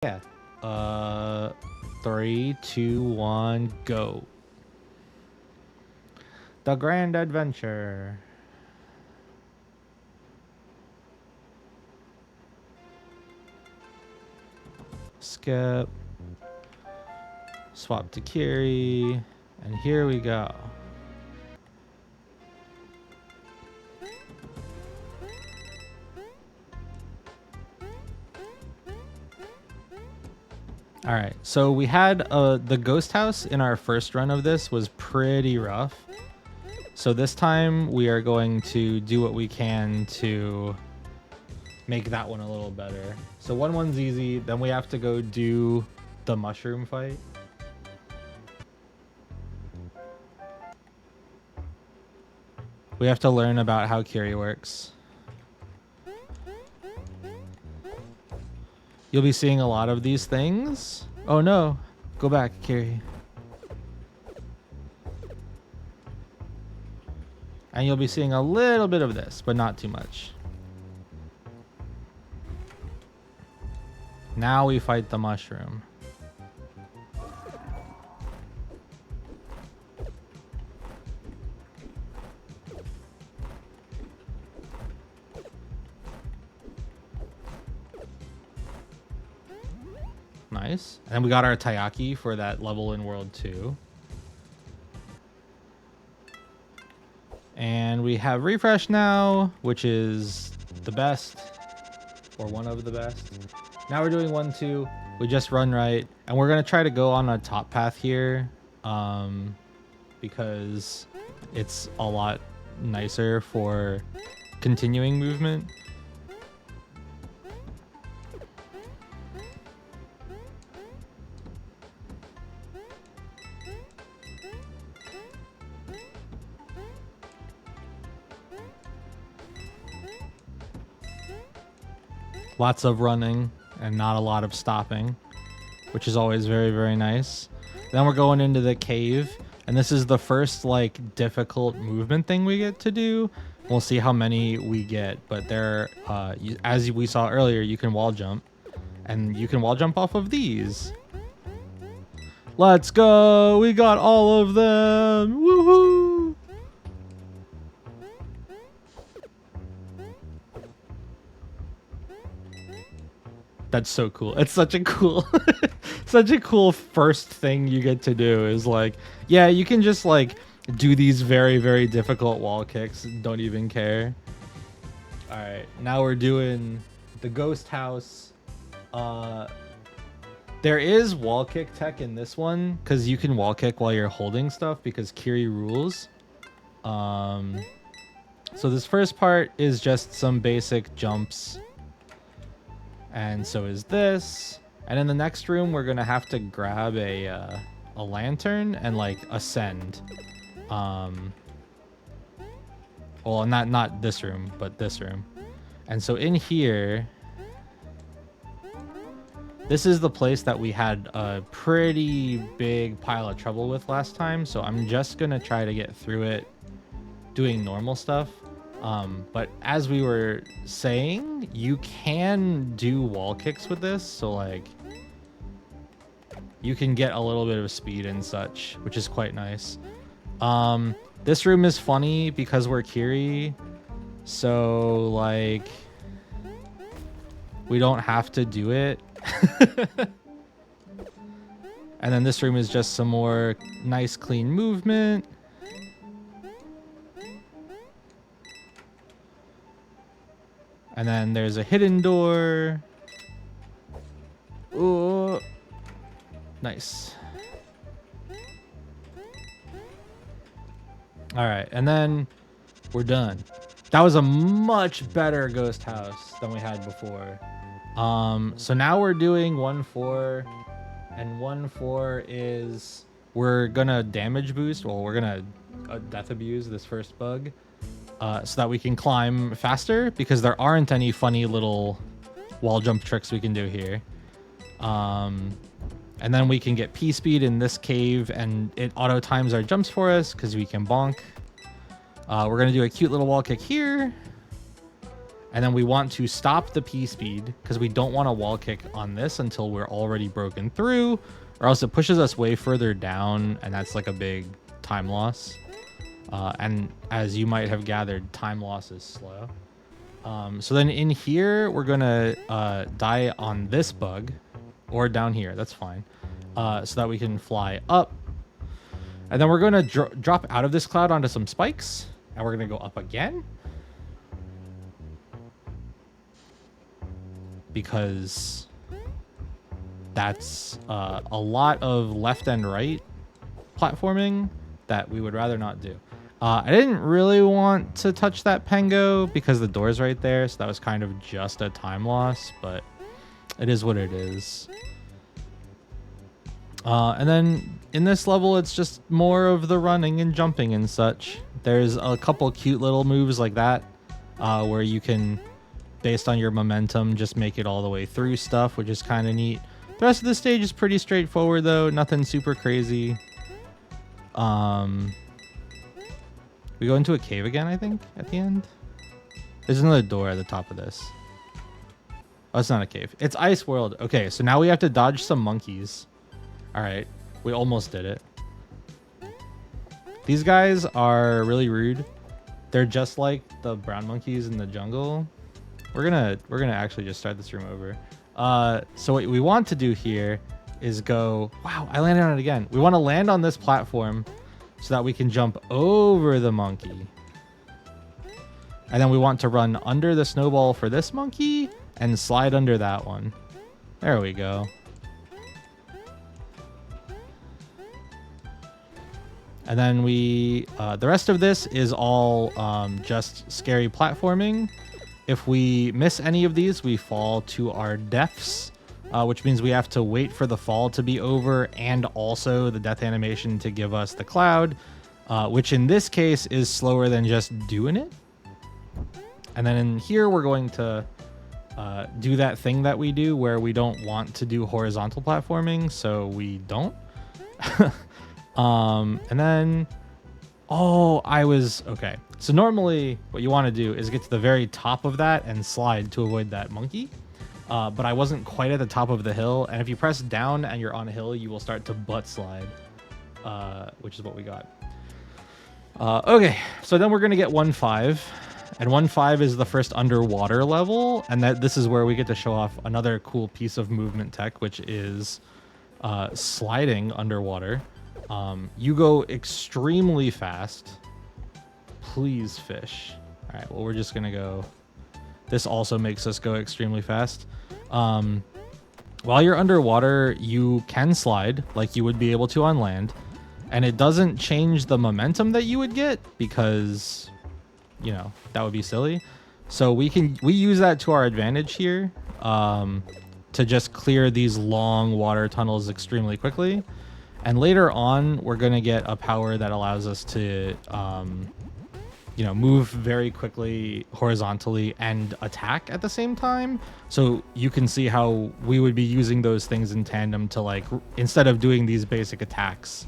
Yeah. 3, 2, 1, go. The Grand Adventure. Skip. Swap to Kiri. And here we go. All right, so we had the ghost house in our first run of this was pretty rough. So this time we are going to do what we can to make that one a little better. So 1-1's easy, then we have to go do the mushroom fight. We have to learn about how Kiri works. You'll be seeing a lot of these things. Oh no, go back, Kiri. And you'll be seeing a little bit of this, but not too much. Now we fight the mushroom. Nice. And we got our Taiyaki for that level in World 2. And we have refresh now, which is the best, or one of the best. Now we're doing 1-2. We just run right, and we're gonna try to go on a top path here, because it's a lot nicer for continuing movement. Lots of running and not a lot of stopping, which is always very, very nice. Then we're going into the cave, and this is the first like difficult movement thing we get to do. We'll see how many we get, but there, as we saw earlier, you can wall jump, and you can wall jump off of these. Let's go! We got all of them! Woohoo! That's so cool. It's such a cool such a cool first thing you get to do is like, yeah, you can just like do these very, very difficult wall kicks and don't even care. All right, now we're doing the ghost house. There is wall kick tech in this one because you can wall kick while you're holding stuff because Kiri rules. So this first part is just some basic jumps. And so is this. And in the next room, we're gonna have to grab a lantern and like ascend. Well, not this room, but this room. And so in here, this is the place that we had a pretty big pile of trouble with last time. So I'm just gonna try to get through it doing normal stuff. But as we were saying, you can do wall kicks with this, so like you can get a little bit of speed and such, which is quite nice. This room is funny because we're Kiri, so like we don't have to do it. And then this room is just some more nice clean movement. And then there's a hidden door. Ooh. Nice. All right, and then we're done. That was a much better ghost house than we had before. So now we're doing 1-4, and 1-4 is we're gonna damage boost. Well, we're gonna death abuse this first bug. So that we can climb faster because there aren't any funny little wall jump tricks we can do here. And then we can get P speed in this cave and it auto times our jumps for us because we can bonk. We're going to do a cute little wall kick here. And then we want to stop the P speed because we don't want to wall kick on this until we're already broken through, or else it pushes us way further down, and that's like a big time loss. And as you might have gathered, time loss is slow. So then in here, we're going to die on this bug, or down here. That's fine. So that we can fly up. And then we're going to drop out of this cloud onto some spikes, and we're going to go up again. Because that's a lot of left and right platforming that we would rather not do. I didn't really want to touch that Pengo because the door's right there, so that was kind of just a time loss, but it is what it is. And then in this level, it's just more of the running and jumping and such. There's a couple cute little moves like that where you can, based on your momentum, just make it all the way through stuff, which is kind of neat. The rest of the stage is pretty straightforward though, nothing super crazy. We go into a cave again, I think, at the end. There's another door at the top of this. Oh, it's not a cave. It's Ice World. Okay, so now we have to dodge some monkeys. All right, we almost did it. These guys are really rude. They're just like the brown monkeys in the jungle. We're gonna actually just start this room over. So what we want to do here is go. Wow, I landed on it again. We want to land on this platform so that we can jump over the monkey. And then we want to run under the snowball for this monkey and slide under that one. There we go. And then the rest of this is all just scary platforming. If we miss any of these, we fall to our deaths, which means we have to wait for the fall to be over and also the death animation to give us the cloud, which in this case is slower than just doing it. And then in here, we're going to do that thing that we do where we don't want to do horizontal platforming, so we don't. And then, okay. So normally what you want to do is get to the very top of that and slide to avoid that monkey. But I wasn't quite at the top of the hill. And if you press down and you're on a hill, you will start to butt slide, which is what we got. Okay, so then we're going to get 1-5. And 1-5 is the first underwater level. And this is where we get to show off another cool piece of movement tech, which is sliding underwater. You go extremely fast. Please fish. All right, well, we're just gonna go. This also makes us go extremely fast. While you're underwater, you can slide like you would be able to on land, and it doesn't change the momentum that you would get because, you know, that would be silly. So we use that to our advantage here, to just clear these long water tunnels extremely quickly. And later on, we're going to get a power that allows us to, you know, move very quickly horizontally and attack at the same time. So you can see how we would be using those things in tandem to, like, instead of doing these basic attacks,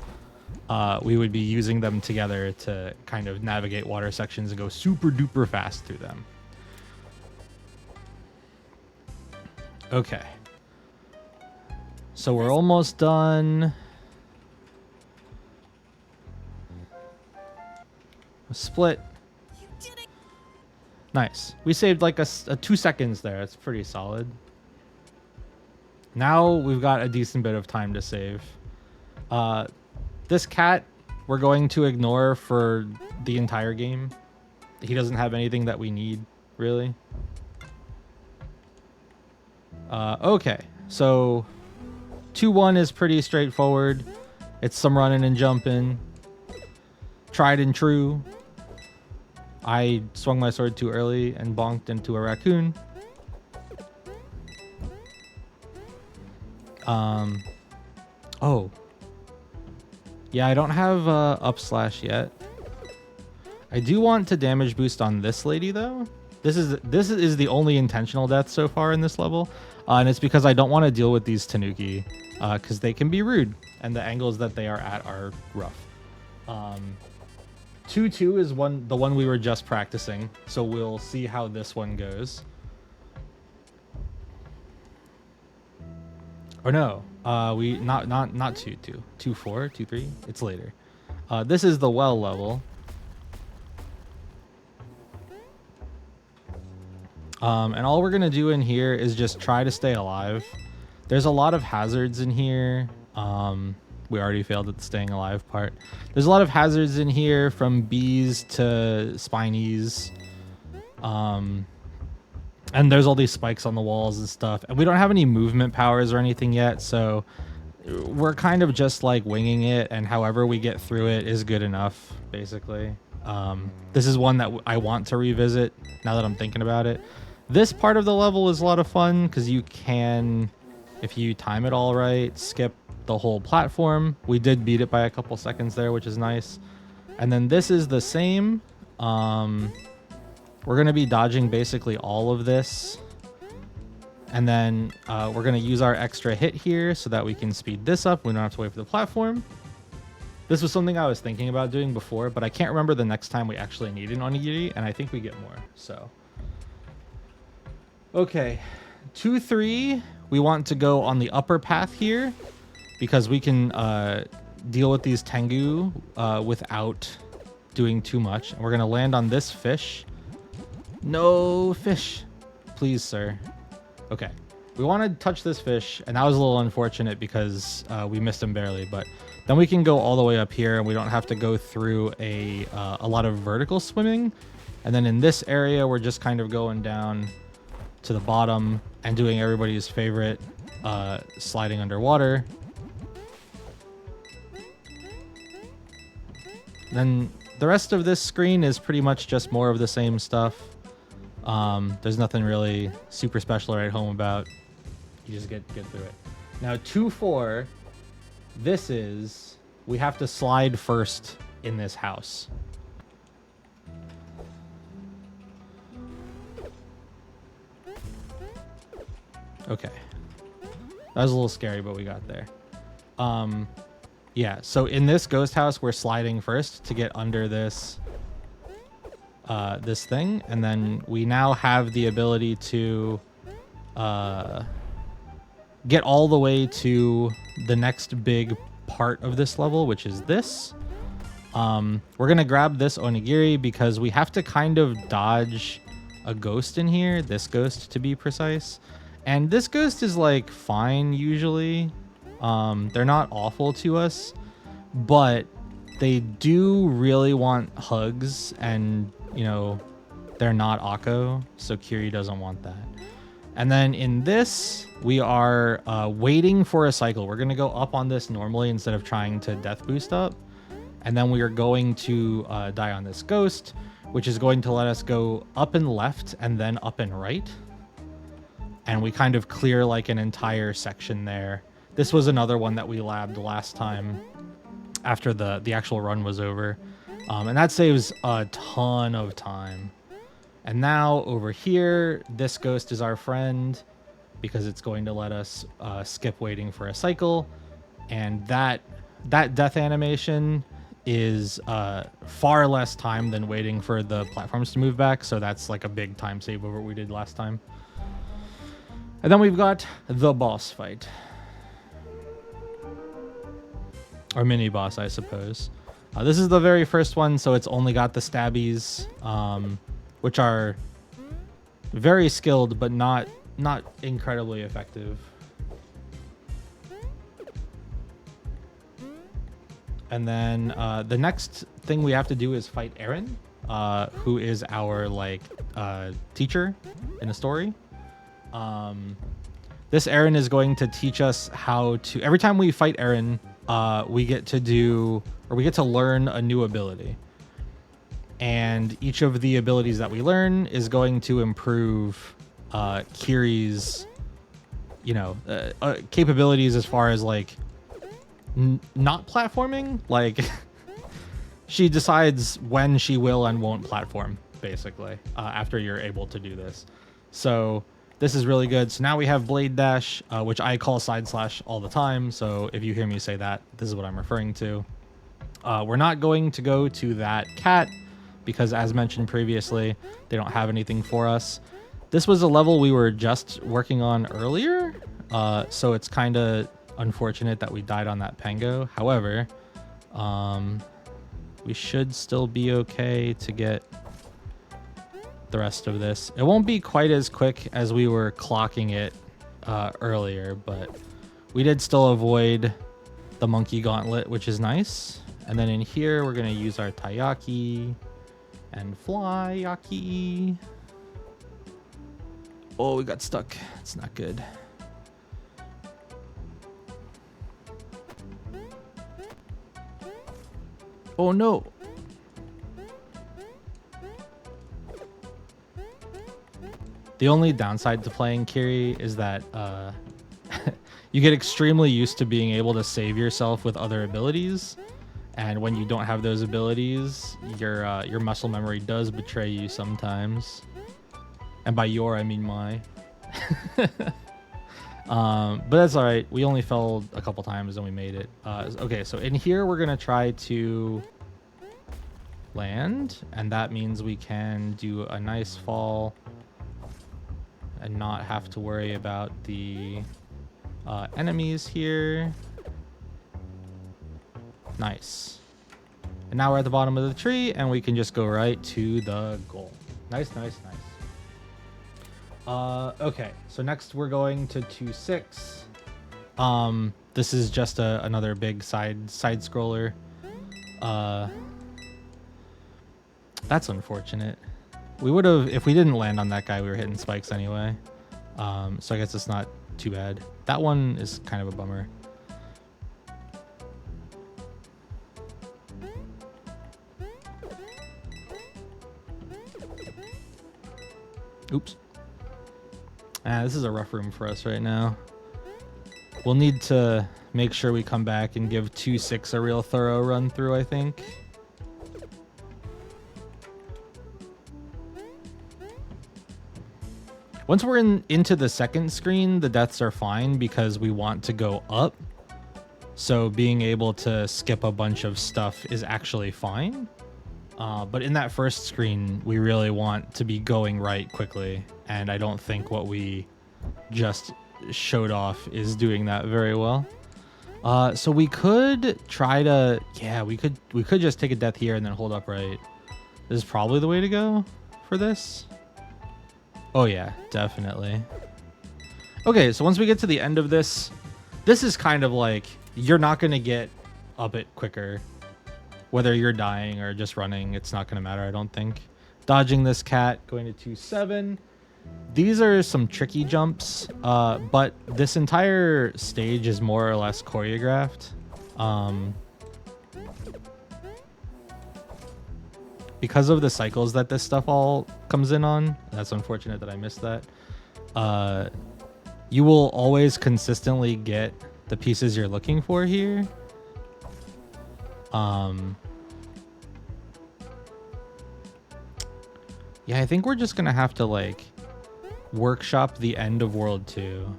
we would be using them together to kind of navigate water sections and go super duper fast through them. Okay. So we're almost done. Split. Nice. We saved like a 2 seconds there. It's pretty solid. Now we've got a decent bit of time to save. This cat we're going to ignore for the entire game. He doesn't have anything that we need, really. Okay, so 2-1 is pretty straightforward. It's some running and jumping. Tried and true. I swung my sword too early and bonked into a raccoon. Oh. Yeah, I don't have up slash yet. I do want to damage boost on this lady though. This is the only intentional death so far in this level, and it's because I don't want to deal with these Tanuki, because they can be rude and the angles that they are at are rough. 2-2 is the one we were just practicing, so we'll see how this one goes. Or no, we not 2-2, 2-4, 2-3. It's later. This is the well level. And all we're gonna do in here is just try to stay alive. There's a lot of hazards in here. We already failed at the staying alive part. There's a lot of hazards in here, from bees to spinies. And there's all these spikes on the walls and stuff. And we don't have any movement powers or anything yet, so we're kind of just like winging it, and however we get through it is good enough, basically. This is one that I want to revisit now that I'm thinking about it. This part of the level is a lot of fun because you can, if you time it all right, skip the whole platform. We did beat it by a couple seconds there, which is nice. And then this is the same. We're going to be dodging basically all of this. And then we're going to use our extra hit here so that we can speed this up. We don't have to wait for the platform. This was something I was thinking about doing before, but I can't remember the next time we actually need an onigiri, and I think we get more, so. Okay, 2-3, we want to go on the upper path here because we can deal with these tengu without doing too much. And we're going to land on this fish. No fish, please, sir. Okay, we want to touch this fish, and that was a little unfortunate because we missed him barely, but then we can go all the way up here and we don't have to go through a lot of vertical swimming. And then in this area, we're just kind of going down to the bottom and doing everybody's favorite sliding underwater. Then the rest of this screen is pretty much just more of the same stuff. There's nothing really super special to write home about. You just get through it. Now 2-4, this is, we have to slide first in this house. Okay. That was a little scary, but we got there. Yeah, so in this ghost house, we're sliding first to get under this this thing, and then we now have the ability to get all the way to the next big part of this level, which is this. We're gonna grab this onigiri because we have to kind of dodge a ghost in here, this ghost to be precise. And this ghost is like fine usually. They're not awful to us, but they do really want hugs, and you know, they're not Akko, so Kiri doesn't want that. And then in this, we are waiting for a cycle. We're gonna go up on this normally instead of trying to death boost up. And then we are going to die on this ghost, which is going to let us go up and left and then up and right. And we kind of clear like an entire section there. This was another one that we labbed last time after the actual run was over. And that saves a ton of time. And now over here, this ghost is our friend because it's going to let us skip waiting for a cycle. And that death animation is far less time than waiting for the platforms to move back. So that's like a big time save over what we did last time. And then we've got the boss fight. Or mini boss, I suppose. This is the very first one, so it's only got the stabbies, which are very skilled, but not incredibly effective. And then the next thing we have to do is fight Aaron, who is our like teacher in the story. This Aaron is going to teach us how to, every time we fight Aaron, we get to learn a new ability. And each of the abilities that we learn is going to improve Kiri's, you know, capabilities as far as like not platforming. Like she decides when she will and won't platform, basically, after you're able to do this. So this is really good. So now we have Blade Dash, which I call side slash all the time. So if you hear me say that, this is what I'm referring to. We're not going to go to that cat because, as mentioned previously, they don't have anything for us. This was a level we were just working on earlier, so it's kind of unfortunate that we died on that Pango. However, we should still be okay to get the rest of this. It won't be quite as quick as we were clocking it earlier, but we did still avoid the monkey gauntlet, which is nice. And then in here, we're going to use our taiyaki and fly yaki. Oh, we got stuck. It's not good. Oh no. The only downside to playing Kiri is that you get extremely used to being able to save yourself with other abilities. And when you don't have those abilities, your muscle memory does betray you sometimes. And by your, I mean my. But that's all right. We only fell a couple times and we made it. Okay, so in here, we're going to try to land. And that means we can do a nice fall and not have to worry about the enemies here. Nice. And now we're at the bottom of the tree and we can just go right to the goal. Nice, nice, nice. Okay, so next we're going to 2-6. This is just another big side scroller. That's unfortunate. We would have, if we didn't land on that guy, we were hitting spikes anyway. So I guess it's not too bad. That one is kind of a bummer. Oops. This is a rough room for us right now. We'll need to make sure we come back and give 2-6 a real thorough run through, I think. Once we're into the second screen, the deaths are fine because we want to go up. So being able to skip a bunch of stuff is actually fine. But in that first screen, we really want to be going right quickly. And I don't think what we just showed off is doing that very well. So we could try to, yeah, we could just take a death here and then hold upright. This is probably the way to go for this. Oh yeah, definitely. Okay, so once we get to the end of this, this is kind of like, you're not going to get up it quicker. Whether you're dying or just running, it's not going to matter, I don't think. Dodging this cat, going to 2-7. These are some tricky jumps, but this entire stage is more or less choreographed. Because of the cycles that this stuff all comes in on, that's unfortunate that I missed that. You will always consistently get the pieces you're looking for here. Yeah, I think we're just gonna have to like workshop the end of World 2.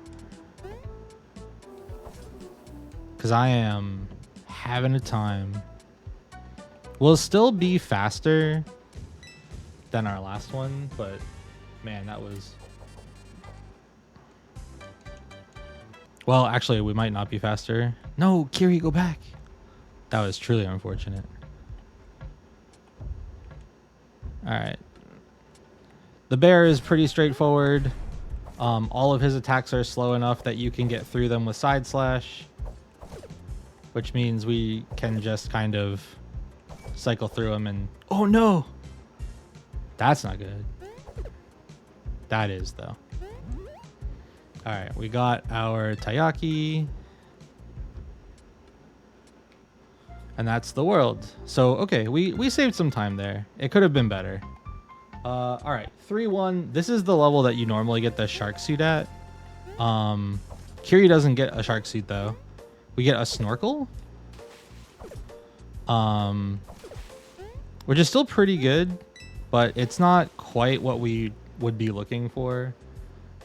Cause I am having a time. We'll still be faster than our last one, but man, that was... Well, actually, we might not be faster. No, Kiri, go back. That was truly unfortunate. All right. The bear is pretty straightforward. All of his attacks are slow enough that you can get through them with side slash, which means we can just kind of cycle through them and... Oh no! That's not good. That is, though. All right, we got our taiyaki. And that's the world. So, okay, we saved some time there. It could have been better. All right, 3-1. This is the level that you normally get the shark suit at. Kiri doesn't get a shark suit, though. We get a snorkel. Which is still pretty good, but it's not quite what we would be looking for.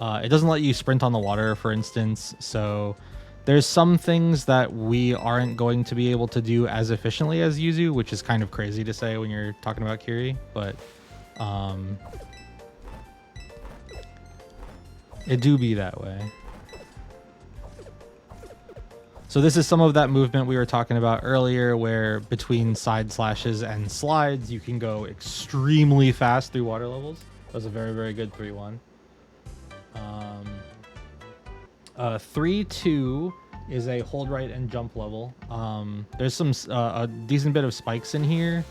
It doesn't let you sprint on the water, for instance, so There's some things that we aren't going to be able to do as efficiently as Yuzu, which is kind of crazy to say when you're talking about Kiri, but it do be that way. So this is some of that movement we were talking about earlier, where between side slashes and slides, you can go extremely fast through water levels. That was a very, very good 3-1. 3-2 is a hold right and jump level. There's some a decent bit of spikes in here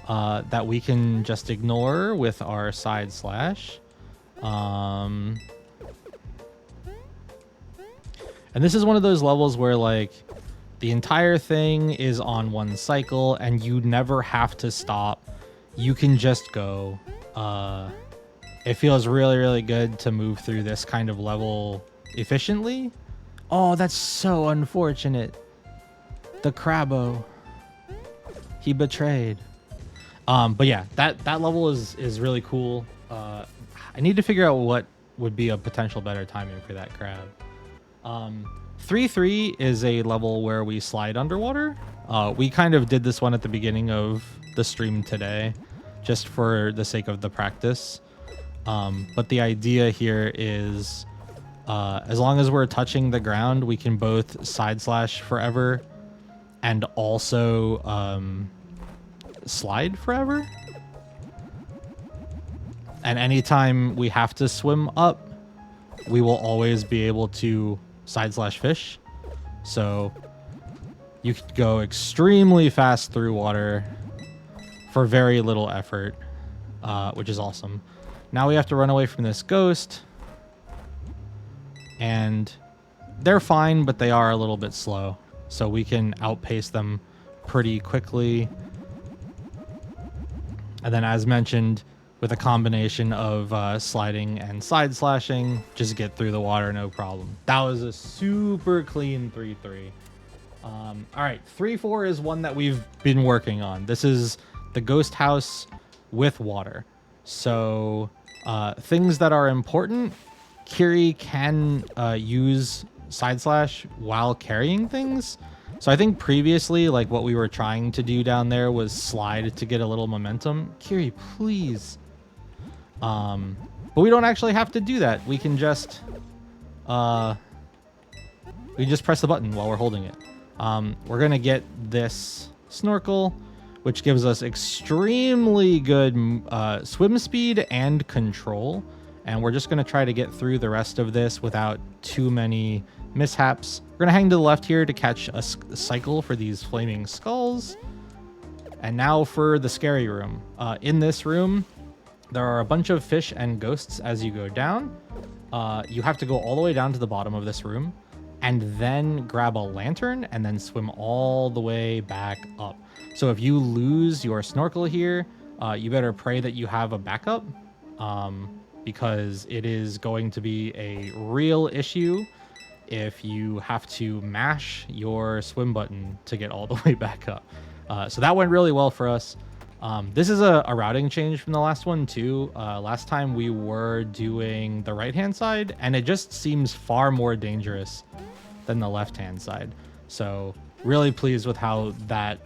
that we can just ignore with our side slash. And this is one of those levels where like the entire thing is on one cycle and you never have to stop. You can just go. It feels really, really good to move through this kind of level efficiently. Oh, that's so unfortunate. The Crabbo. He betrayed. But yeah, that level is really cool. I need to figure out what would be a potential better timing for that crab. 3-3 is a level where we slide underwater. We kind of did this one at the beginning of the stream today, just for the sake of the practice. But the idea here is, as long as we're touching the ground, we can both side slash forever and also slide forever. And anytime we have to swim up, we will always be able to side slash fish. So you could go extremely fast through water for very little effort, which is awesome. Now we have to run away from this ghost, and they're fine, but they are a little bit slow, so we can outpace them pretty quickly. And then, as mentioned, with a combination of sliding and side slashing, just get through the water, no problem. That was a super clean 3-3. All right, 3-4 is one that we've been working on. This is the ghost house with water. So things that are important, Kiri can use side slash while carrying things. So I think previously, like what we were trying to do down there was slide to get a little momentum. Kiri, please. But we don't actually have to do that. We can just press the button while we're holding it. We're gonna get this snorkel, which gives us extremely good swim speed and control. And we're just gonna try to get through the rest of this without too many mishaps. We're gonna hang to the left here to catch a cycle for these flaming skulls. And now for the scary room. In this room, there are a bunch of fish and ghosts as you go down. You have to go all the way down to the bottom of this room and then grab a lantern and then swim all the way back up. So if you lose your snorkel here, you better pray that you have a backup, because it is going to be a real issue if you have to mash your swim button to get all the way back up. So that went really well for us. This is a routing change from the last one too. Last time we were doing the right-hand side, and it just seems far more dangerous than the left-hand side. So really pleased with how that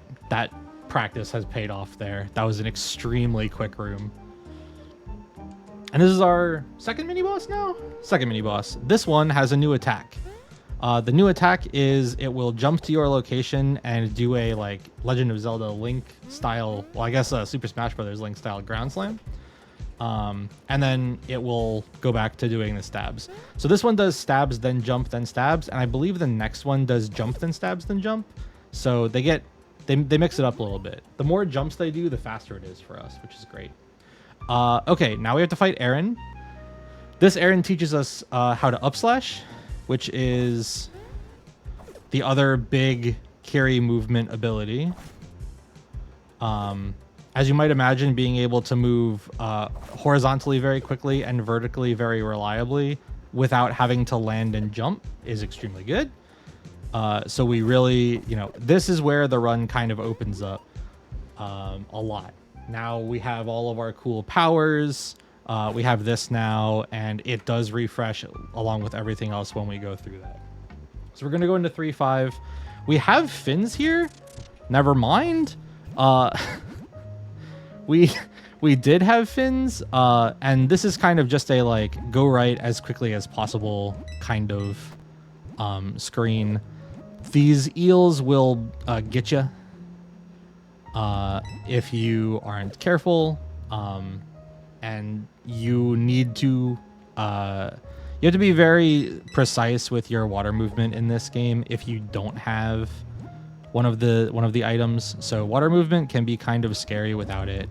practice has paid off there. That was an extremely quick room. And this is our second mini-boss now? Second mini-boss. This one has a new attack. The new attack is it will jump to your location and do a like Legend of Zelda Link style, well, I guess Super Smash Brothers Link style ground slam. And then it will go back to doing the stabs. So this one does stabs, then jump, then stabs. And I believe the next one does jump, then stabs, then jump. So they mix it up a little bit. The more jumps they do, the faster it is for us, which is great. Okay, now we have to fight Aaron. This Aaron teaches us how to upslash, which is the other big Kiri movement ability. As you might imagine, being able to move horizontally very quickly and vertically very reliably without having to land and jump is extremely good. So we really, this is where the run kind of opens up a lot. Now we have all of our cool powers. We have this now, and it does refresh along with everything else when we go through that. So we're going to go into 3-5. We have fins here. Never mind. We did have fins, and this is kind of just a like go right as quickly as possible kind of screen. These eels will get you if you aren't careful, and you need to you have to be very precise with your water movement in this game if you don't have one of the items. So water movement can be kind of scary without it.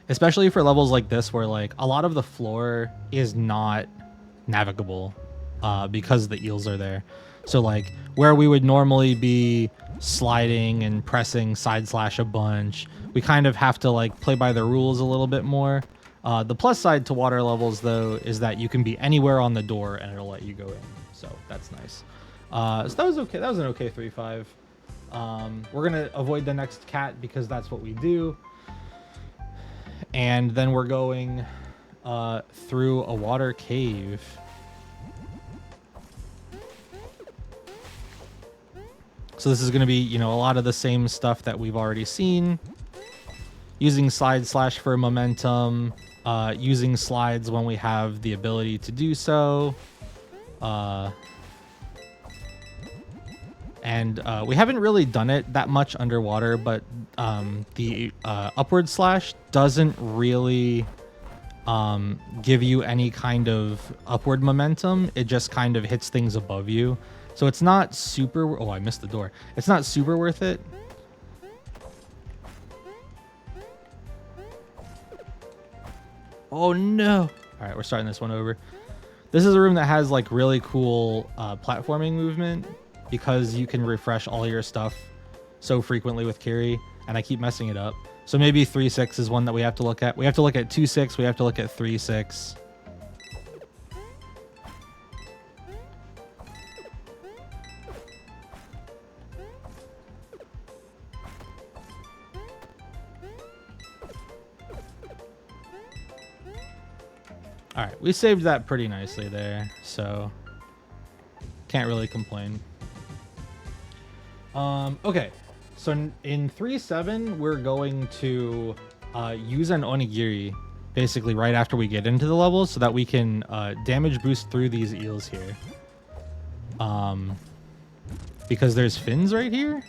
Especially for levels like this where like a lot of the floor is not navigable because the eels are there. So like where we would normally be sliding and pressing side slash a bunch, we kind of have to like play by the rules a little bit more. The plus side to water levels though is that you can be anywhere on the door and it'll let you go in. So that's nice. So that was okay. That was an okay 3-5. We're gonna avoid the next cat because that's what we do. And then we're going through a water cave. So this is going to be, you know, a lot of the same stuff that we've already seen. Using slide slash for momentum. Using slides when we have the ability to do so. And we haven't really done it that much underwater, but the upward slash doesn't really give you any kind of upward momentum. It just kind of hits things above you. So it's not super... Oh, I missed the door. It's not super worth it. Oh, no. All right, we're starting this one over. This is a room that has like really cool platforming movement because you can refresh all your stuff so frequently with Kiri, and I keep messing it up. So maybe 3-6 is one that we have to look at. We have to look at 2-6. We have to look at 3-6. All right, we saved that pretty nicely there, so can't really complain. Okay, so in 3-7, we're going to use an onigiri basically right after we get into the level so that we can damage boost through these eels here. Because there's fins right here.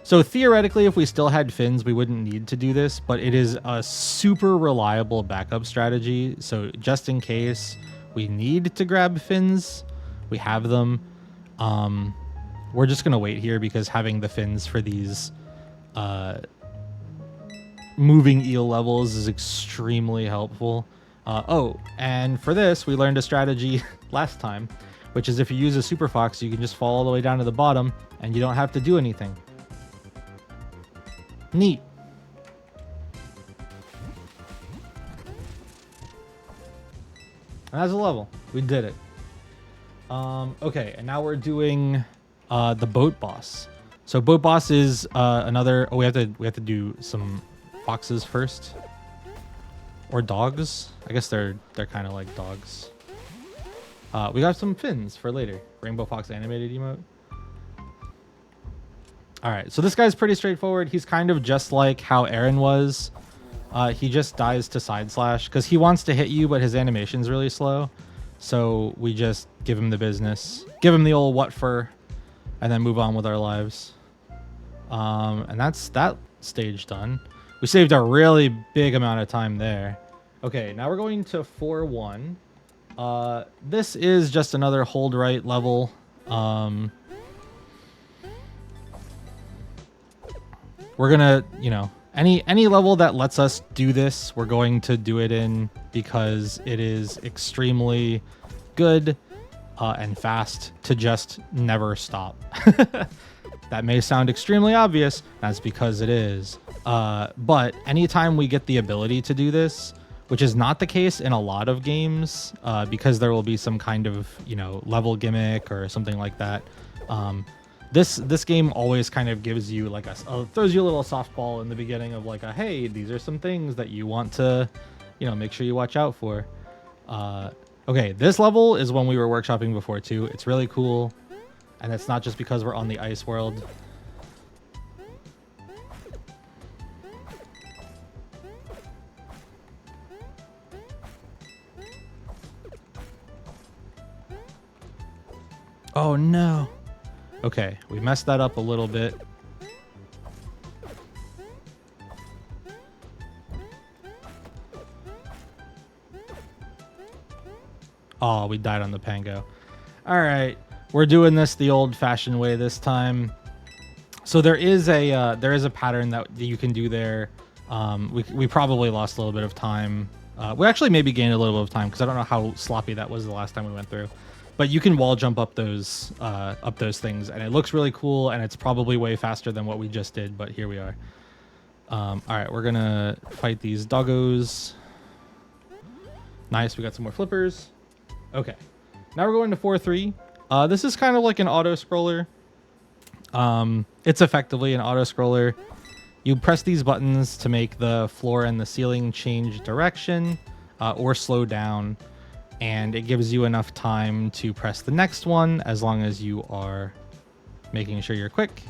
So theoretically, if we still had fins, we wouldn't need to do this, but it is a super reliable backup strategy. So just in case we need to grab fins, we have them. We're just going to wait here because having the fins for these moving eel levels is extremely helpful. Oh, and for this, we learned a strategy last time, which is if you use a super fox, you can just fall all the way down to the bottom and you don't have to do anything. Neat. And that's a level. We did it. Okay, and now we're doing the boat boss. So boat boss is another. Oh, we have to do some foxes first, or dogs. I guess they're kind of like dogs. We got some fins for later. Rainbow fox animated emote. All right, so this guy's pretty straightforward. He's kind of just like how Aaron was. He just dies to side slash because he wants to hit you, but his animation's really slow. So we just give him the business, give him the old what for, and then move on with our lives. And that's that stage done. We saved a really big amount of time there. Okay, now we're going to 4-1. This is just another hold right level. We're gonna, you know, any level that lets us do this, we're going to do it in because it is extremely good and fast to just never stop. That may sound extremely obvious. That's because it is. But anytime we get the ability to do this, which is not the case in a lot of games, because there will be some kind of, you know, level gimmick or something like that. This game always kind of gives you like throws you a little softball in the beginning of like a, hey, these are some things that you want to, you know, make sure you watch out for. Okay, this level is one we were workshopping before too. It's really cool. And it's not just because we're on the ice world. Oh no. Okay, we messed that up a little bit. Oh, we died on the Pango. All right, we're doing this the old-fashioned way this time. So there is a pattern that you can do there. We probably lost a little bit of time. We actually maybe gained a little bit of time because I don't know how sloppy that was the last time we went through. But you can wall jump up those things, and it looks really cool, and it's probably way faster than what we just did. But here we are. All right, we're gonna fight these doggos. Nice, we got some more flippers. Okay, now we're going to 4-3. This is kind of like an auto scroller. It's effectively an auto scroller. You press these buttons to make the floor and the ceiling change direction or slow down, and it gives you enough time to press the next one as long as you are making sure you're quick.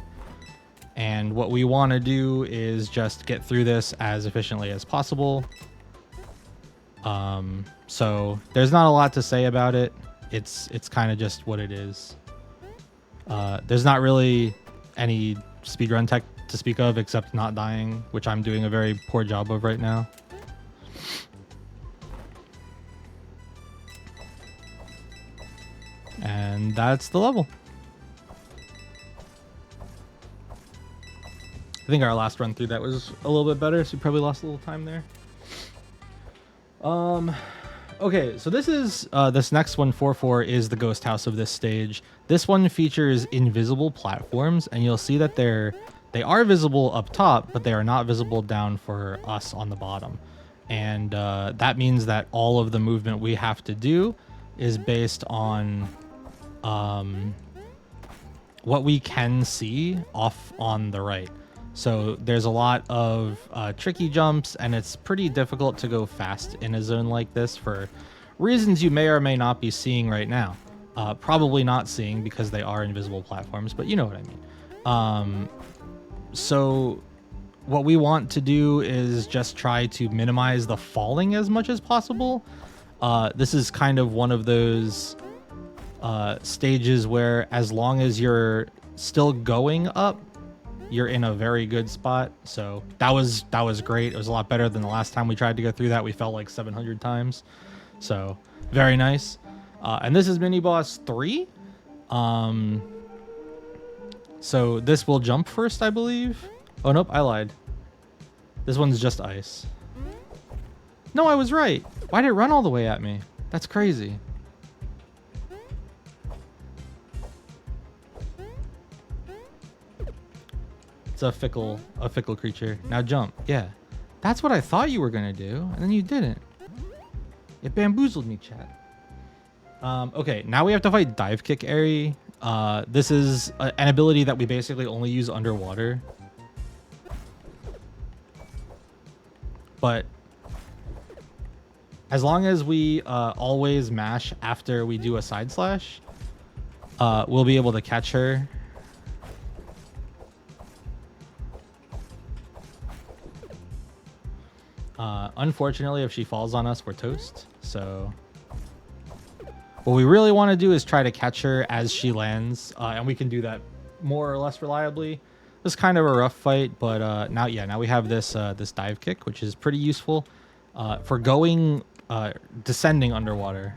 And what we want to do is just get through this as efficiently as possible. So there's not a lot to say about it. It's kind of just what it is. There's not really any speedrun tech to speak of except not dying, which I'm doing a very poor job of right now. And that's the level. I think our last run through that was a little bit better, so we probably lost a little time there. Okay, so this is this next one, 4-4, is the ghost house of this stage. This one features invisible platforms, and you'll see that they are visible up top, but they are not visible down for us on the bottom. And that means that all of the movement we have to do is based on what we can see off on the right. So there's a lot of tricky jumps, and it's pretty difficult to go fast in a zone like this for reasons you may or may not be seeing right now. Probably not seeing because they are invisible platforms, but you know what I mean. So what we want to do is just try to minimize the falling as much as possible. This is kind of one of those stages where as long as you're still going up, you're in a very good spot. So that was great. It was a lot better than the last time we tried to go through that. We fell like 700 times. So very nice. And this is mini boss 3. So this will jump first, I believe. Oh, nope, I lied. This one's just ice. No, I was right. Why did it run all the way at me? That's crazy. It's a fickle creature. Now jump. Yeah. That's what I thought you were going to do, and then you didn't. It bamboozled me, chat. Okay, now we have to fight Dive Kick Airy. This is an ability that we basically only use underwater. But as long as we always mash after we do a side slash, we'll be able to catch her. Unfortunately, if she falls on us, we're toast. So what we really want to do is try to catch her as she lands, and we can do that more or less reliably. This is kind of a rough fight, but now we have this this dive kick, which is pretty useful for going descending underwater.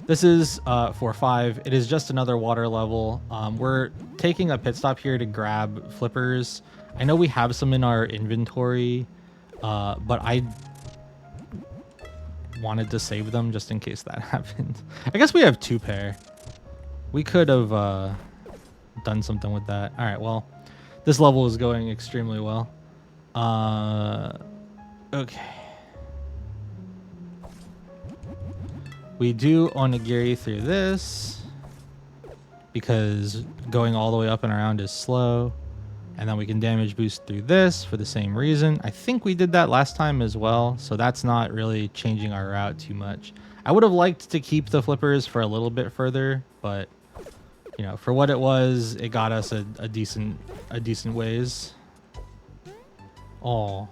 This is 4-5. It is just another water level. We're taking a pit stop here to grab flippers. I know we have some in our inventory, but I wanted to save them just in case that happened. I guess we have 2 pair. We could have done something with that. All right, well, this level is going extremely well. Okay. We do onigiri through this because going all the way up and around is slow. And then we can damage boost through this for the same reason. I think we did that last time as well, so that's not really changing our route too much. I would have liked to keep the flippers for a little bit further, but you know, for what it was, it got us a decent ways. Oh.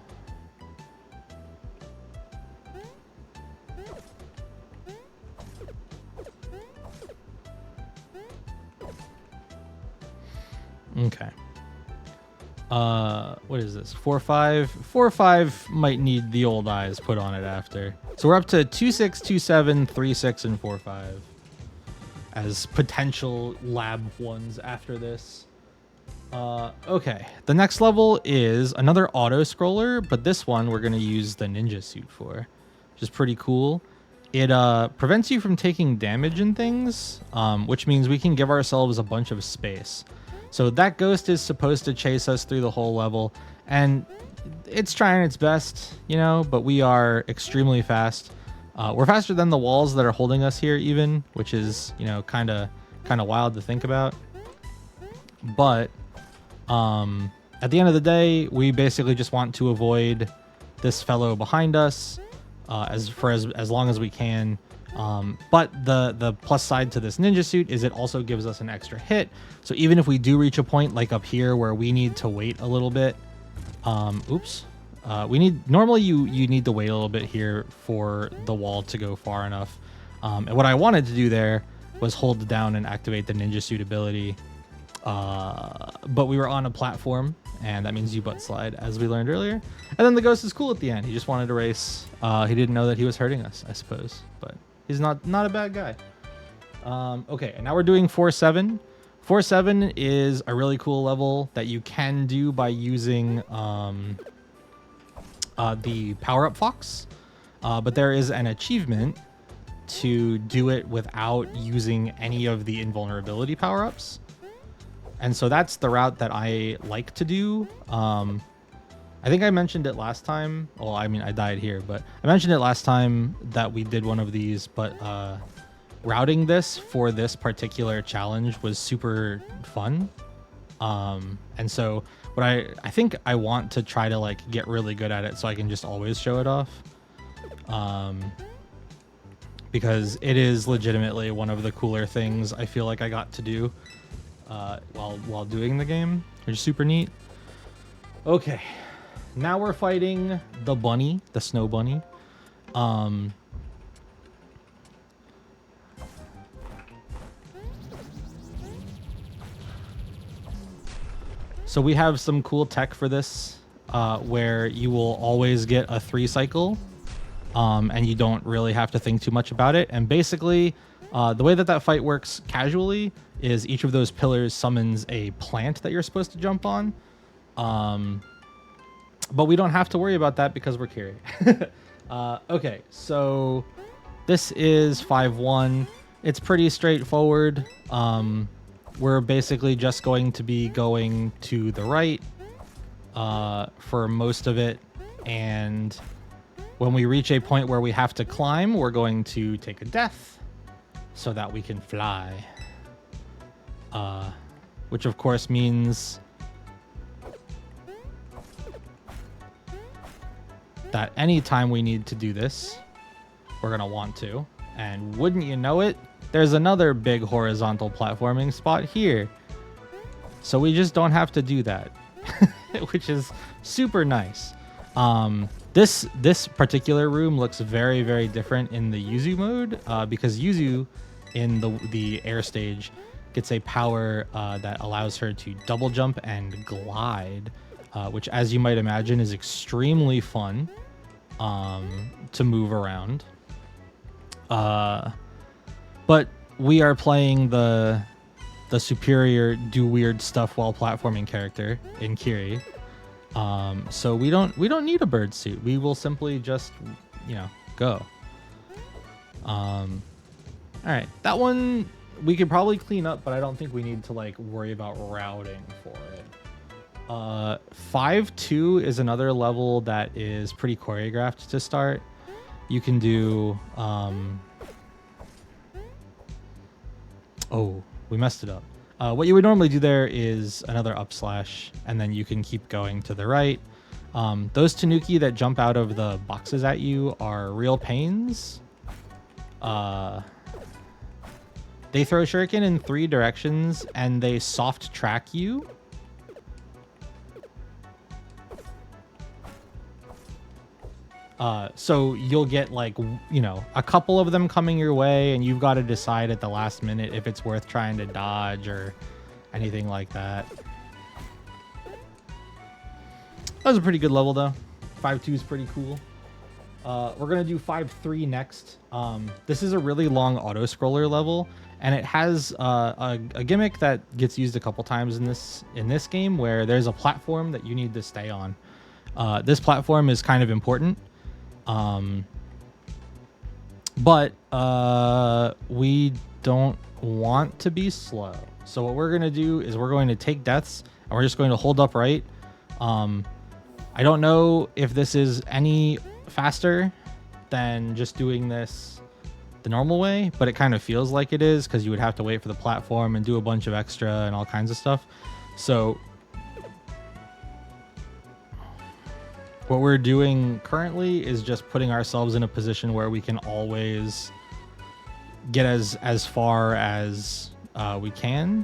Okay. What is this? 4-5. 4-5 might need the old eyes put on it after. So we're up to 2-6, 2-7, 3-6, and 4-5 as potential lab ones after this. Okay. The next level is another auto scroller, but this one we're gonna use the ninja suit for, which is pretty cool. It prevents you from taking damage and things, which means we can give ourselves a bunch of space. So that ghost is supposed to chase us through the whole level, and it's trying its best, you know, but we are extremely fast. We're faster than the walls that are holding us here even, which is, you know, kind of wild to think about. But at the end of the day, we basically just want to avoid this fellow behind us as long as we can. But the plus side to this ninja suit is it also gives us an extra hit. So even if we do reach a point like up here where we need to wait a little bit, normally you need to wait a little bit here for the wall to go far enough. And what I wanted to do there was hold down and activate the ninja suit ability. But we were on a platform, and that means you butt slide, as we learned earlier. And then the ghost is cool at the end. He just wanted to race. He didn't know that he was hurting us, I suppose, but he's not a bad guy. Okay, and now we're doing 4-7. 4-7 is a really cool level that you can do by using the power-up fox. But there is an achievement to do it without using any of the invulnerability power-ups. And so that's the route that I like to do. I think I mentioned it last time. Well, I mean, I died here, but I mentioned it last time that we did one of these, but routing this for this particular challenge was super fun. And so what I think I want to try to like get really good at it so I can just always show it off. Because it is legitimately one of the cooler things I feel like I got to do while doing the game, which is super neat. Okay, now we're fighting the bunny, the snow bunny. So we have some cool tech for this, where you will always get a 3 cycle, and you don't really have to think too much about it. And basically, the way that fight works casually is each of those pillars summons a plant that you're supposed to jump on. But we don't have to worry about that because we're Kiri. Okay, so this is 5-1. It's pretty straightforward. We're basically just going to be going to the right for most of it. And when we reach a point where we have to climb, we're going to take a death so that we can fly. Which of course means that anytime we need to do this, we're going to want to. And wouldn't you know it, there's another big horizontal platforming spot here. So we just don't have to do that, which is super nice. This particular room looks very, very different in the Yuzu mode, because Yuzu in the air stage gets a power that allows her to double jump and glide, which, as you might imagine, is extremely fun to move around. But we are playing the superior do weird stuff while platforming character in Kiri. So we don't need a bird suit. We will simply just, go. All right, that one we could probably clean up, but I don't think we need to like worry about routing for it. 5-2 is another level that is pretty choreographed to start. You can do oh, we messed it up. What you would normally do there is another up slash, and then you can keep going to the right. Those Tanuki that jump out of the boxes at you are real pains. They throw shuriken in 3 directions, and they soft track you. So you'll get like, you know, a couple of them coming your way, and you've got to decide at the last minute if it's worth trying to dodge or anything like that. That was a pretty good level though. 5-2 is pretty cool. We're gonna do 5-3 next. This is a really long auto scroller level, and it has a gimmick that gets used a couple times in this game, where there's a platform that you need to stay on. This platform is kind of important. But we don't want to be slow. So what we're going to do is we're going to take deaths, and we're just going to hold upright. I don't know if this is any faster than just doing this the normal way, but it kind of feels like it is, because you would have to wait for the platform and do a bunch of extra and all kinds of stuff. So what we're doing currently is just putting ourselves in a position where we can always get as far as we can.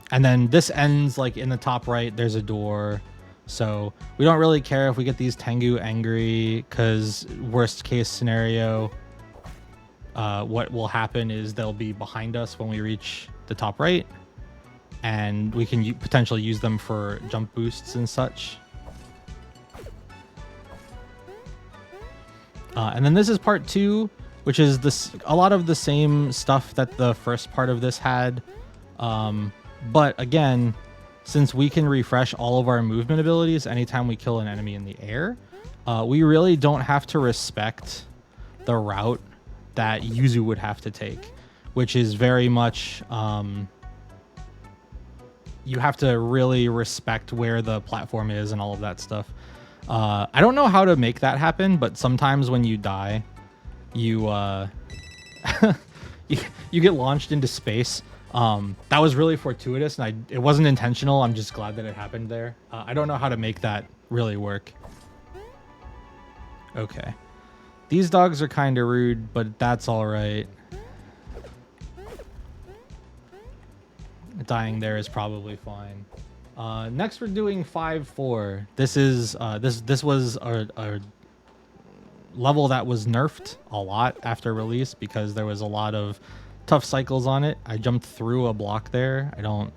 And then this ends like in the top right, there's a door. So we don't really care if we get these Tengu angry, because worst case scenario, what will happen is they'll be behind us when we reach the top right, and we can potentially use them for jump boosts and such. And then this is part 2, which is a lot of the same stuff that the first part of this had. But again, since we can refresh all of our movement abilities anytime we kill an enemy in the air, we really don't have to respect the route that Yuzu would have to take, which is very much... you have to really respect where the platform is and all of that stuff. I don't know how to make that happen, but sometimes when you die, you you get launched into space. That was really fortuitous, and it wasn't intentional. I'm just glad that it happened there. I don't know how to make that really work. Okay. These dogs are kind of rude, but that's all right. Dying there is probably fine. Next, we're doing 5-4. This is this was a level that was nerfed a lot after release, because there was a lot of tough cycles on it. I jumped through a block there. I don't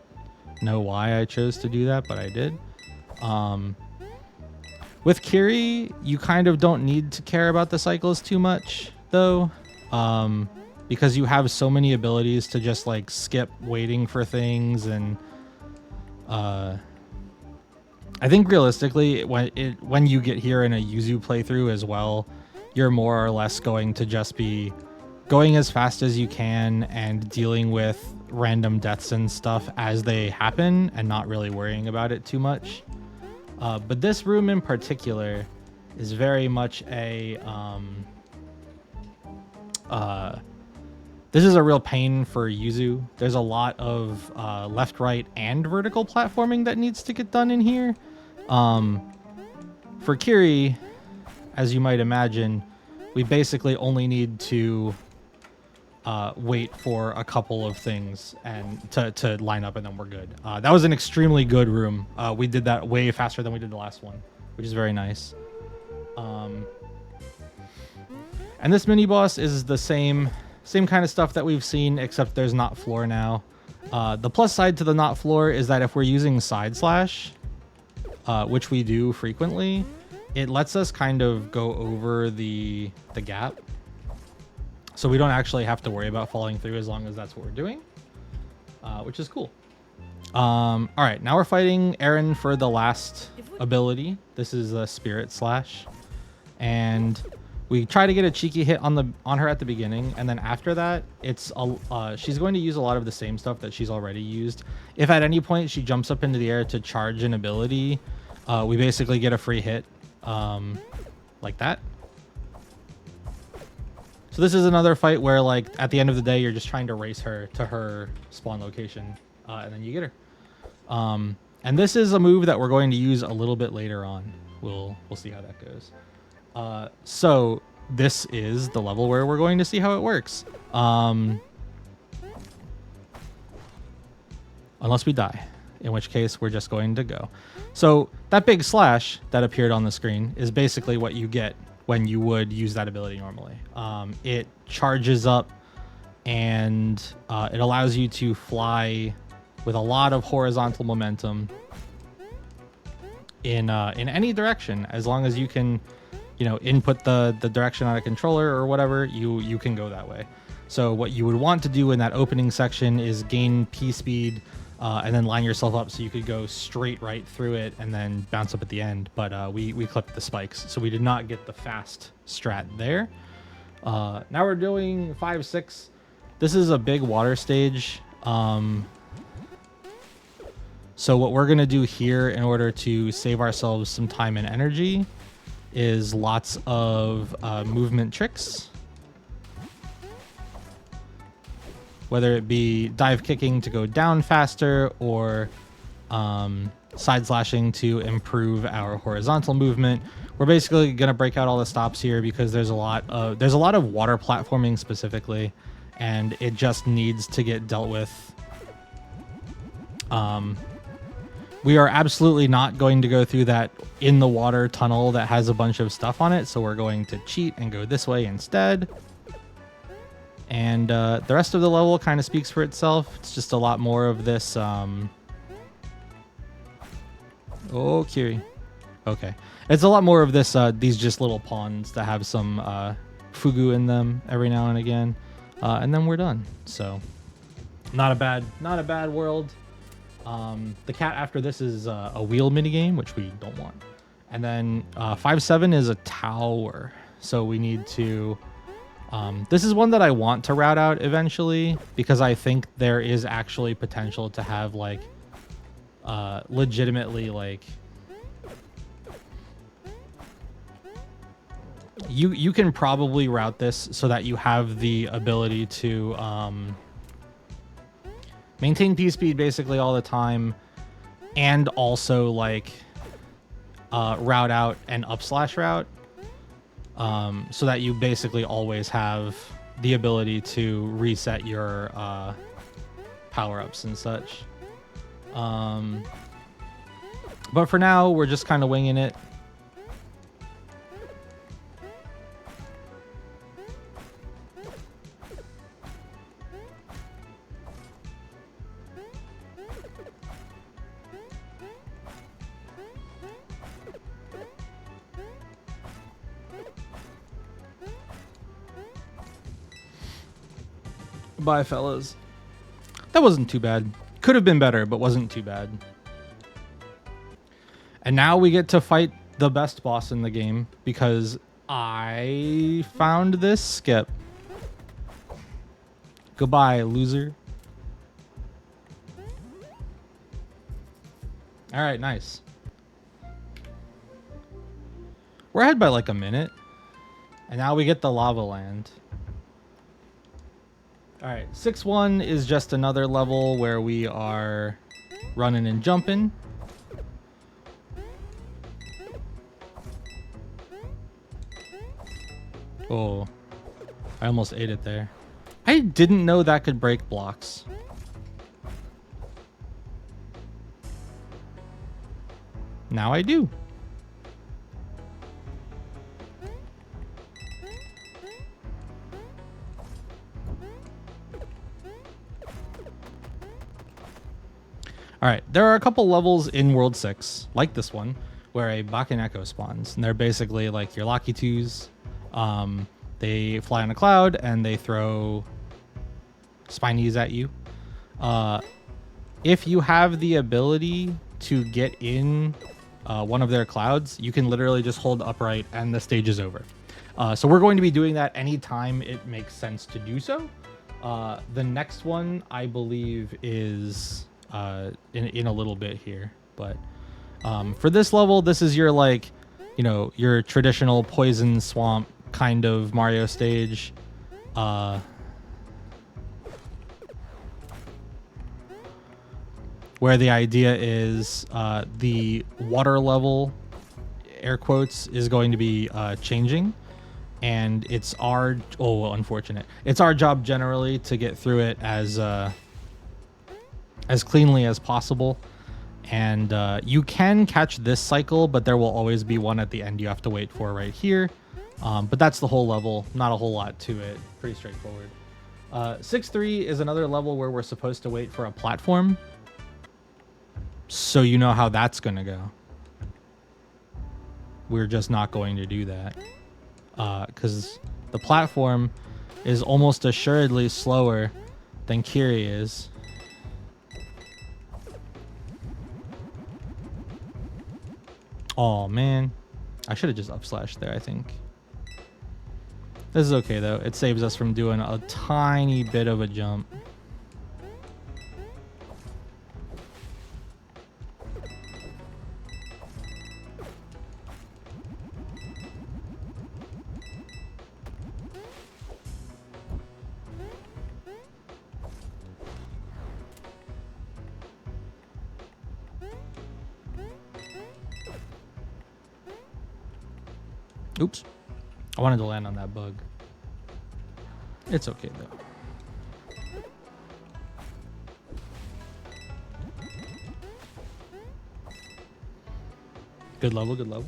know why I chose to do that, but I did. With Kiri, you kind of don't need to care about the cycles too much, though. Because you have so many abilities to just like skip waiting for things, and I think realistically, when you get here in a Yuzu playthrough as well, you're more or less going to just be going as fast as you can and dealing with random deaths and stuff as they happen, and not really worrying about it too much. But this room in particular is very much a this is a real pain for Yuzu. There's a lot of left, right, and vertical platforming that needs to get done in here. For Kiri, as you might imagine, we basically only need to wait for a couple of things and to line up, and then we're good. That was an extremely good room. We did that way faster than we did the last one, which is very nice. And this mini boss is the same kind of stuff that we've seen, except there's not floor now. The plus side to the not floor is that if we're using side slash, which we do frequently, it lets us kind of go over the gap. So we don't actually have to worry about falling through as long as that's what we're doing, which is cool. All right, now we're fighting Eren for the last ability. This is a spirit slash, and we try to get a cheeky hit on her at the beginning, and then after that, it's she's going to use a lot of the same stuff that she's already used. If at any point she jumps up into the air to charge an ability, we basically get a free hit, like that. So So this is another fight where, like, at the end of the day, you're just trying to race her to her spawn location, and then you get her. And this is a move that we're going to use a little bit later on. We'll see how that goes. So this is the level where we're going to see how it works. Unless we die, in which case we're just going to go. So that big slash that appeared on the screen is basically what you get when you would use that ability normally. It charges up and it allows you to fly with a lot of horizontal momentum in any direction, as long as you can, input the direction on a controller or whatever, you can go that way. So what you would want to do in that opening section is gain P speed, and then line yourself up so you could go straight right through it and then bounce up at the end. But we clipped the spikes, so we did not get the fast strat there. Now we're doing 5-6. This is a big water stage. So what we're going to do here in order to save ourselves some time and energy is lots of movement tricks. Whether it be dive kicking to go down faster or side slashing to improve our horizontal movement. We're basically going to break out all the stops here because there's a lot of water platforming specifically, and it just needs to get dealt with. We are absolutely not going to go through that in the water tunnel that has a bunch of stuff on it, so we're going to cheat and go this way instead. And the rest of the level kind of speaks for itself. It's just a lot more of this. Oh, Kiri. Okay. It's a lot more of this. These just little ponds that have some fugu in them every now and again, and then we're done. So, not a bad world. The cat after this is a wheel minigame, which we don't want. And then 5-7 is a tower. So we need to... this is one that I want to route out eventually, because I think there is actually potential to have, like, legitimately, like... You can probably route this so that you have the ability to... maintain P speed basically all the time, and also like route out an up slash route, so that you basically always have the ability to reset your power-ups and such. But for now, we're just kind of winging it. Bye, fellas. That wasn't too bad. Could have been better, but wasn't too bad. And now we get to fight the best boss in the game, because I found this skip. Goodbye, loser. All right, nice. We're ahead by like a minute. And now we get the lava land. All right, 6-1 is just another level where we are running and jumping. Oh, I almost ate it there. I didn't know that could break blocks. Now I do. All right, there are a couple levels in World 6, like this one, where a Bakeneko spawns. And they're basically like your Locky 2s. They fly on a cloud and they throw spinies at you. If you have the ability to get in one of their clouds, you can literally just hold upright and the stage is over. So we're going to be doing that anytime it makes sense to do so. The next one, I believe, is... in a little bit here, but for this level, this is your, like, your traditional poison swamp kind of Mario stage. where the idea is the water level, air quotes, is going to be changing, and it's our unfortunate. It's our job generally to get through it as cleanly as possible. And you can catch this cycle, but there will always be one at the end you have to wait for right here. But that's the whole level. Not a whole lot to it. Pretty straightforward. 6-3 is another level where we're supposed to wait for a platform. So you know how that's going to go. We're just not going to do that. Because the platform is almost assuredly slower than Kiri is. Oh, man. I should have just up-slashed there, I think. This is okay, though. It saves us from doing a tiny bit of a jump. Oops. I wanted to land on that bug. It's okay, though. Good level, good level.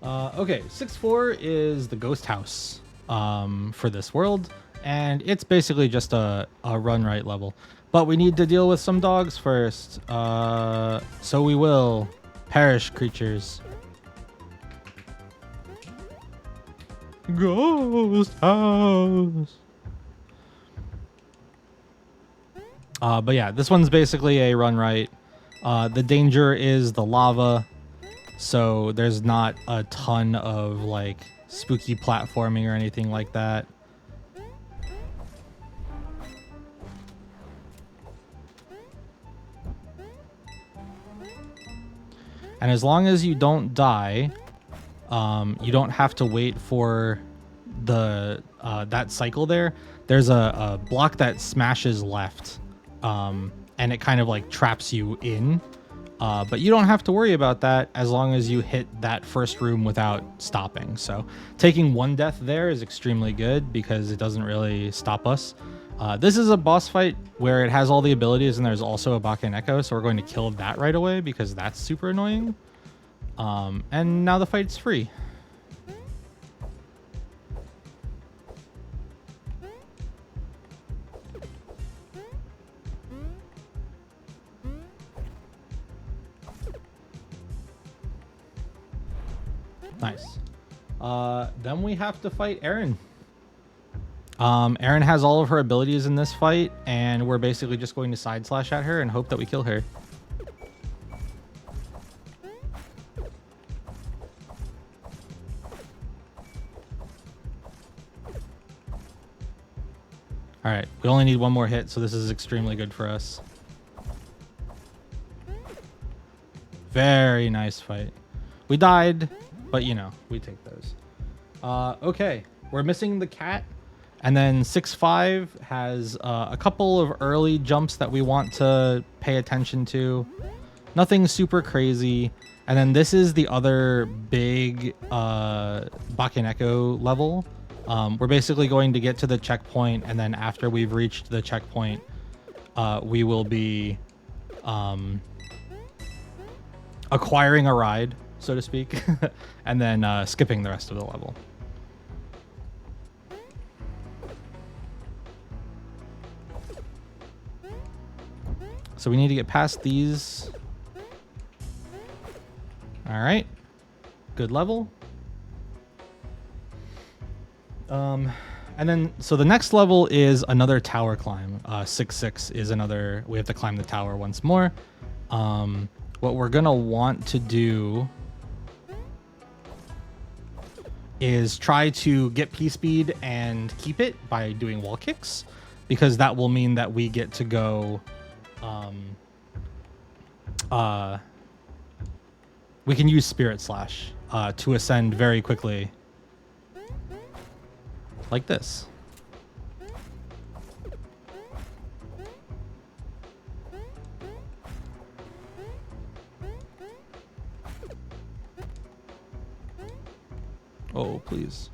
Okay, 6-4 is the ghost house for this world. And it's basically just a run right level. But we need to deal with some dogs first. So we will. Perish, creatures. Ghost house. But yeah, this one's basically a run right. The danger is the lava, so there's not a ton of like spooky platforming or anything like that. And as long as you don't die, you don't have to wait for the that cycle there. There's a block that smashes left, and it kind of like traps you in. But you don't have to worry about that as long as you hit that first room without stopping. So taking one death there is extremely good because it doesn't really stop us. This is a boss fight where it has all the abilities and there's also a Bakken Echo, so we're going to kill that right away because that's super annoying. And now the fight's free. Nice. Then we have to fight Erin. Erin has all of her abilities in this fight, and we're basically just going to side slash at her and hope that we kill her. All right, we only need one more hit, so this is extremely good for us. Very nice fight. We died, but you know, we take those. Okay, we're missing the cat. And then 6-5 has a couple of early jumps that we want to pay attention to. Nothing super crazy. And then this is the other big Bakken Echo level. We're basically going to get to the checkpoint, and then after we've reached the checkpoint, we will be acquiring a ride, so to speak, and then skipping the rest of the level. So we need to get past these. All right, good level. And then, so the next level is another tower climb. 6-6 is another, we have to climb the tower once more. What we're gonna want to do is try to get P-speed and keep it by doing wall kicks, because that will mean that we get to go, we can use Spirit Slash to ascend very quickly. Like this. Oh, please.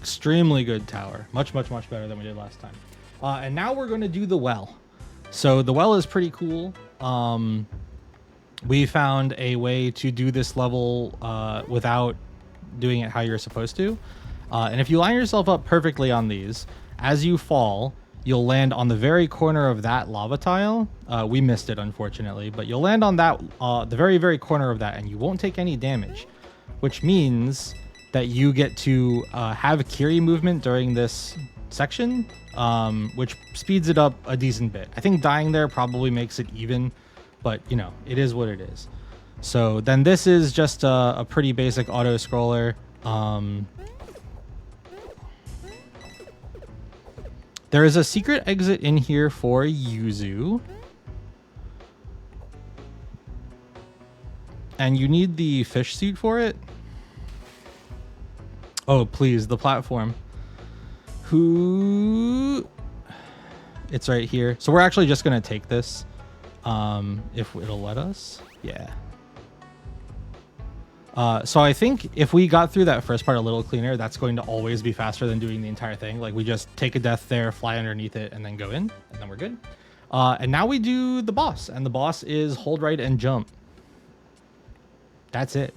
Extremely good tower. Much, much, much better than we did last time. And now we're going to do the well. So the well is pretty cool. We found a way to do this level without doing it how you're supposed to. And if you line yourself up perfectly on these, as you fall, you'll land on the very corner of that lava tile. We missed it, unfortunately, but you'll land on that, the very, very corner of that, and you won't take any damage, which means that you get to have Kiri movement during this section, which speeds it up a decent bit. I think dying there probably makes it even, but you know, it is what it is. So then this is just a pretty basic auto scroller. There is a secret exit in here for Yuzu. And you need the fish suit for it. Oh, please, the platform. It's right here. So we're actually just going to take this. If it'll let us. Yeah. So I think if we got through that first part a little cleaner, that's going to always be faster than doing the entire thing. Like we just take a death there, fly underneath it, and then go in, and then we're good. And now we do the boss, and the boss is hold right and jump. That's it.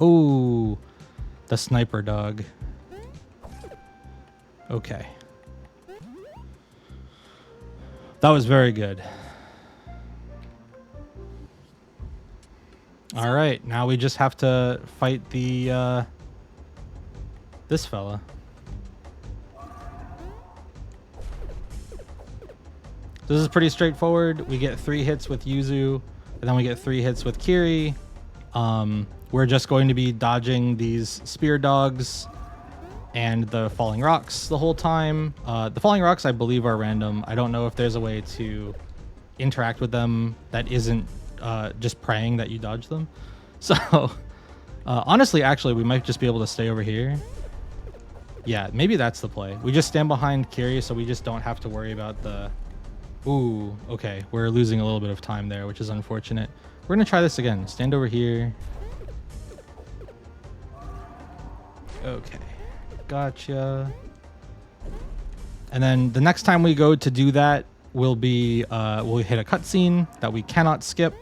Oh, the sniper dog. Okay. That was very good. All right, now we just have to fight the this fella. This is pretty straightforward. We get 3 hits with Yuzu, and then we get 3 hits with Kiri. We're just going to be dodging these spear dogs and the falling rocks the whole time. The falling rocks, I believe, are random. I don't know if there's a way to interact with them that isn't just praying that you dodge them. So, honestly, actually, we might just be able to stay over here. Yeah, maybe that's the play. We just stand behind Kiri, so we just don't have to worry about the... Ooh, okay. We're losing a little bit of time there, which is unfortunate. We're going to try this again. Stand over here. Okay. Gotcha. And then the next time we go to do that, we'll be we'll hit a cutscene that we cannot skip.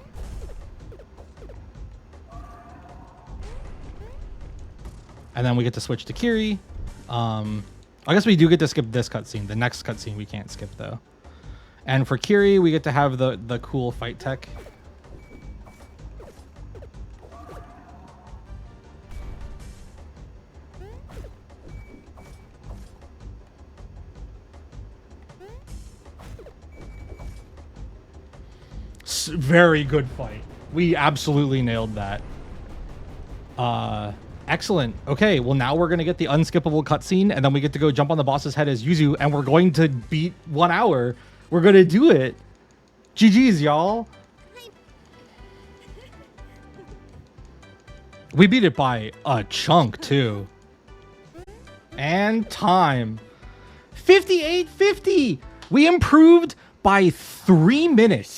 And then we get to switch to Kiri. I guess we do get to skip this cutscene. The next cutscene we can't skip though. And for Kiri, we get to have the cool fight tech. Very good fight. We absolutely nailed that. Excellent. Okay, well now we're gonna get the unskippable cutscene, and then we get to go jump on the boss's head as Yuzu, and we're going to beat 1 hour. We're gonna do it. GG's, y'all. We beat it by a chunk too. And time. 58:50. We improved by 3 minutes.